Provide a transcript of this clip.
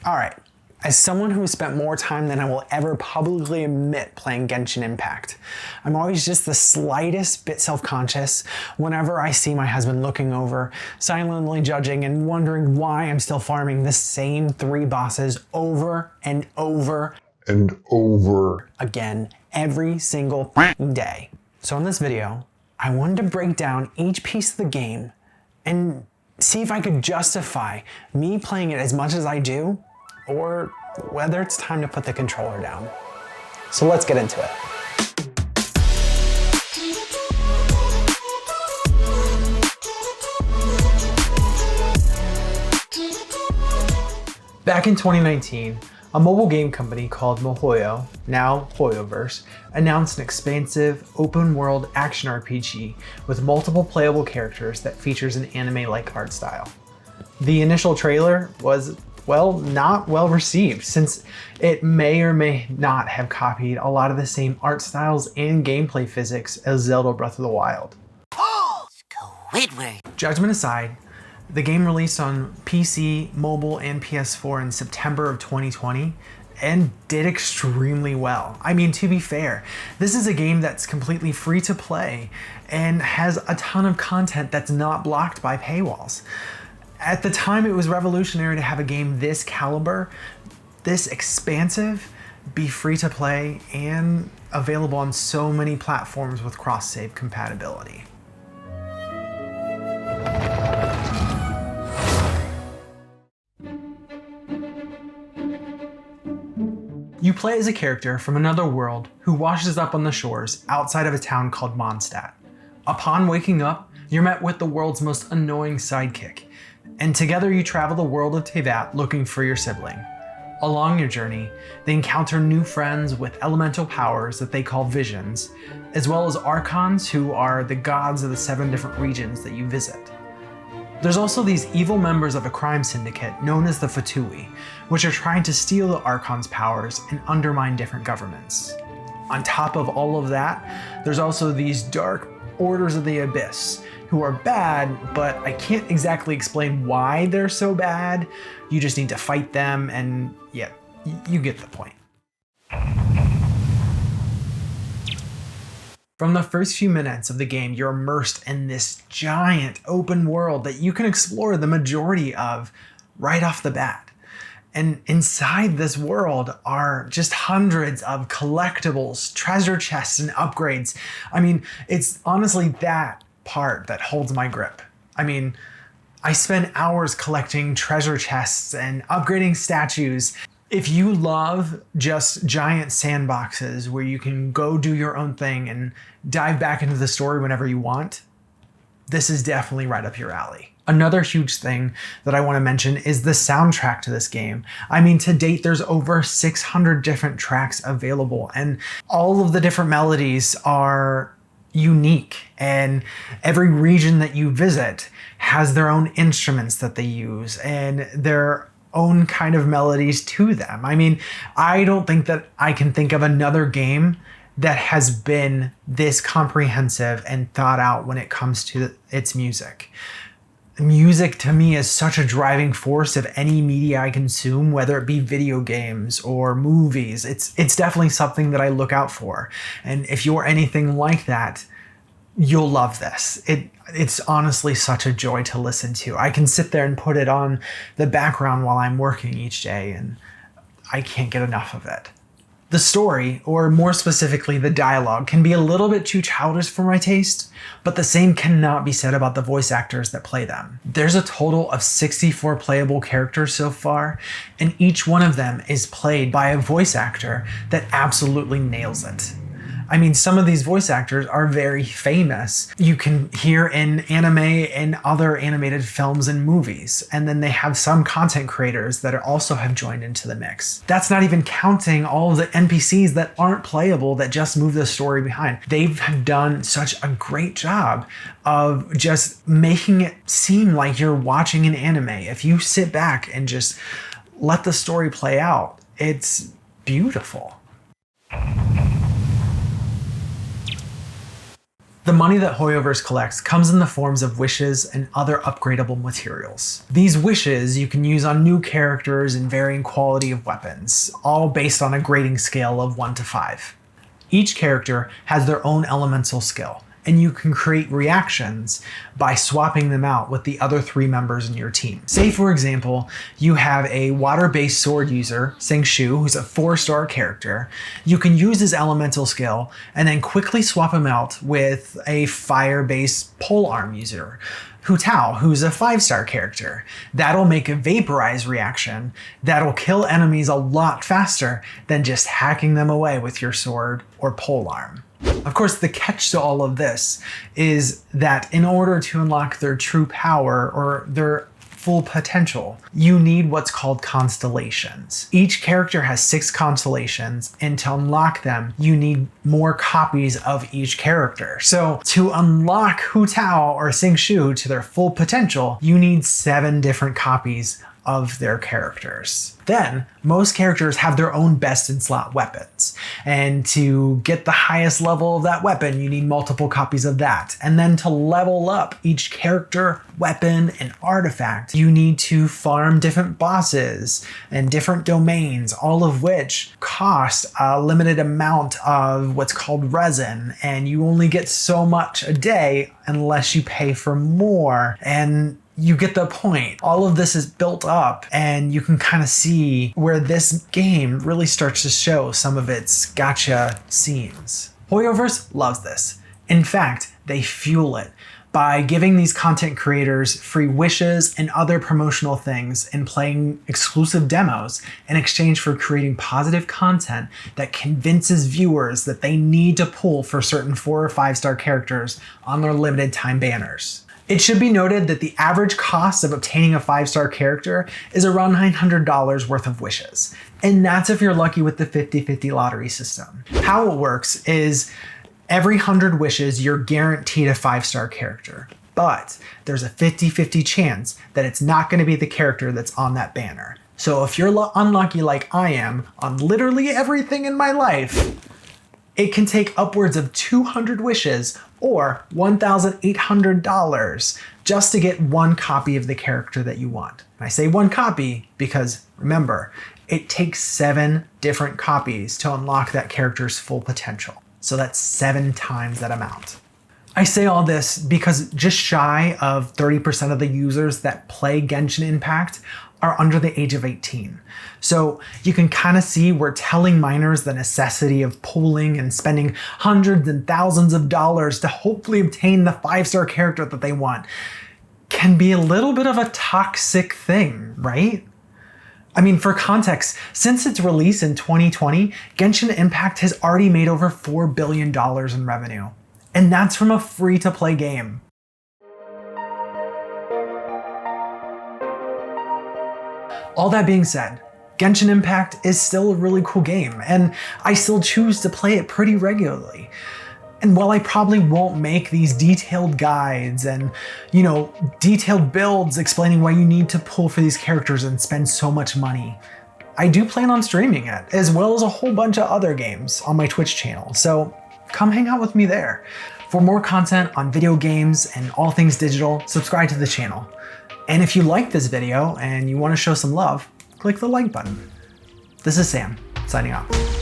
Alright, as someone who has spent more time than I will ever publicly admit playing Genshin Impact, I'm always just the slightest bit self-conscious whenever I see my husband looking over, silently judging and wondering why I'm still farming the same 3 bosses over and over and over again every single day. So in this video, I wanted to break down each piece of the game and see if I could justify me playing it as much as I do, or whether it's time to put the controller down. So let's get into it. Back in 2019, a mobile game company called MiHoYo, now HoYoverse, announced an expansive, open-world action RPG with multiple playable characters that features an anime-like art style. The initial trailer was, well, not well received, since it may or may not have copied a lot of the same art styles and gameplay physics as Zelda Breath of the Wild. Squidward. Judgment aside, the game released on PC, mobile, and PS4 in September of 2020 and did extremely well. I mean, to be fair, this is a game that's completely free to play and has a ton of content that's not blocked by paywalls. At the time, it was revolutionary to have a game this caliber, this expansive, be free to play, and available on so many platforms with cross-save compatibility. You play as a character from another world who washes up on the shores outside of a town called Mondstadt. Upon waking up, you're met with the world's most annoying sidekick, and together you travel the world of Teyvat looking for your sibling. Along your journey, they encounter new friends with elemental powers that they call visions, as well as archons who are the gods of the 7 different regions that you visit. There's also these evil members of a crime syndicate known as the Fatui, which are trying to steal the Archon's powers and undermine different governments. On top of all of that, there's also these dark Orders of the Abyss, who are bad, but I can't exactly explain why they're so bad. You just need to fight them, and yeah, you get the point. From the first few minutes of the game, you're immersed in this giant open world that you can explore the majority of right off the bat. And inside this world are just hundreds of collectibles, treasure chests, and upgrades. I mean, it's honestly that part that holds my grip. I mean, I spend hours collecting treasure chests and upgrading statues. If you love just giant sandboxes where you can go do your own thing and dive back into the story whenever you want, this is definitely right up your alley. Another huge thing that I want to mention is the soundtrack to this game. I mean, to date, there's over 600 different tracks available, and all of the different melodies are unique, and every region that you visit has their own instruments that they use and their own kind of melodies to them. I mean, I don't think that I can think of another game that has been this comprehensive and thought out when it comes to its music. Music to me is such a driving force of any media I consume, whether it be video games or movies. It's definitely something that I look out for. And if you're anything like that, you'll love this. It's honestly such a joy to listen to. I can sit there and put it on the background while I'm working each day, and I can't get enough of it. The story, or more specifically the dialogue, can be a little bit too childish for my taste, but the same cannot be said about the voice actors that play them. There's a total of 64 playable characters so far, and each one of them is played by a voice actor that absolutely nails it. I mean, some of these voice actors are very famous. You can hear in anime and other animated films and movies. And then they have some content creators that also have joined into the mix. That's not even counting all of the NPCs that aren't playable that just move the story behind. They've done such a great job of just making it seem like you're watching an anime. If you sit back and just let the story play out, it's beautiful. The money that Hoyoverse collects comes in the forms of wishes and other upgradable materials. These wishes you can use on new characters and varying quality of weapons, all based on a grading scale of 1 to 5. Each character has their own elemental skill, and you can create reactions by swapping them out with the other 3 members in your team. Say, for example, you have a water-based sword user, Shu, who's a 4-star character. You can use his elemental skill and then quickly swap him out with a fire-based polearm user, Hu Tao, who's a 5-star character. That'll make a vaporize reaction that'll kill enemies a lot faster than just hacking them away with your sword or polearm. Of course, the catch to all of this is that in order to unlock their true power or their full potential, you need what's called constellations. Each character has 6 constellations, and to unlock them, you need more copies of each character. So to unlock Hu Tao or Shu to their full potential, you need 7 different copies of their characters. Then, most characters have their own best in slot weapons. And to get the highest level of that weapon, you need multiple copies of that. And then to level up each character, weapon, and artifact, you need to farm different bosses and different domains, all of which cost a limited amount of what's called resin. And you only get so much a day unless you pay for more. And you get the point. All of this is built up, and you can kind of see where this game really starts to show some of its gacha scenes. Hoyoverse loves this. In fact, they fuel it by giving these content creators free wishes and other promotional things and playing exclusive demos in exchange for creating positive content that convinces viewers that they need to pull for certain 4 or 5-star characters on their limited time banners. It should be noted that the average cost of obtaining a 5-star character is around $900 worth of wishes. And that's if you're lucky with the 50-50 lottery system. How it works is every 100 wishes, you're guaranteed a 5-star character. But there's a 50-50 chance that it's not going to be the character that's on that banner. So if you're unlucky like I am on literally everything in my life, it can take upwards of 200 wishes or $1,800 just to get 1 copy of the character that you want. And I say 1 copy because, remember, it takes 7 different copies to unlock that character's full potential. So that's 7 times that amount. I say all this because just shy of 30% of the users that play Genshin Impact are under the age of 18. So you can kind of see where telling minors the necessity of pooling and spending hundreds and thousands of dollars to hopefully obtain the 5-star character that they want can be a little bit of a toxic thing, right? I mean, for context, since its release in 2020, Genshin Impact has already made over $4 billion in revenue. And that's from a free-to-play game. All that being said, Genshin Impact is still a really cool game, and I still choose to play it pretty regularly. And while I probably won't make these detailed guides and, detailed builds explaining why you need to pull for these characters and spend so much money, I do plan on streaming it, as well as a whole bunch of other games on my Twitch channel, so come hang out with me there. For more content on video games and all things digital, subscribe to the channel. And if you like this video and you want to show some love, click the like button. This is Sam, signing off.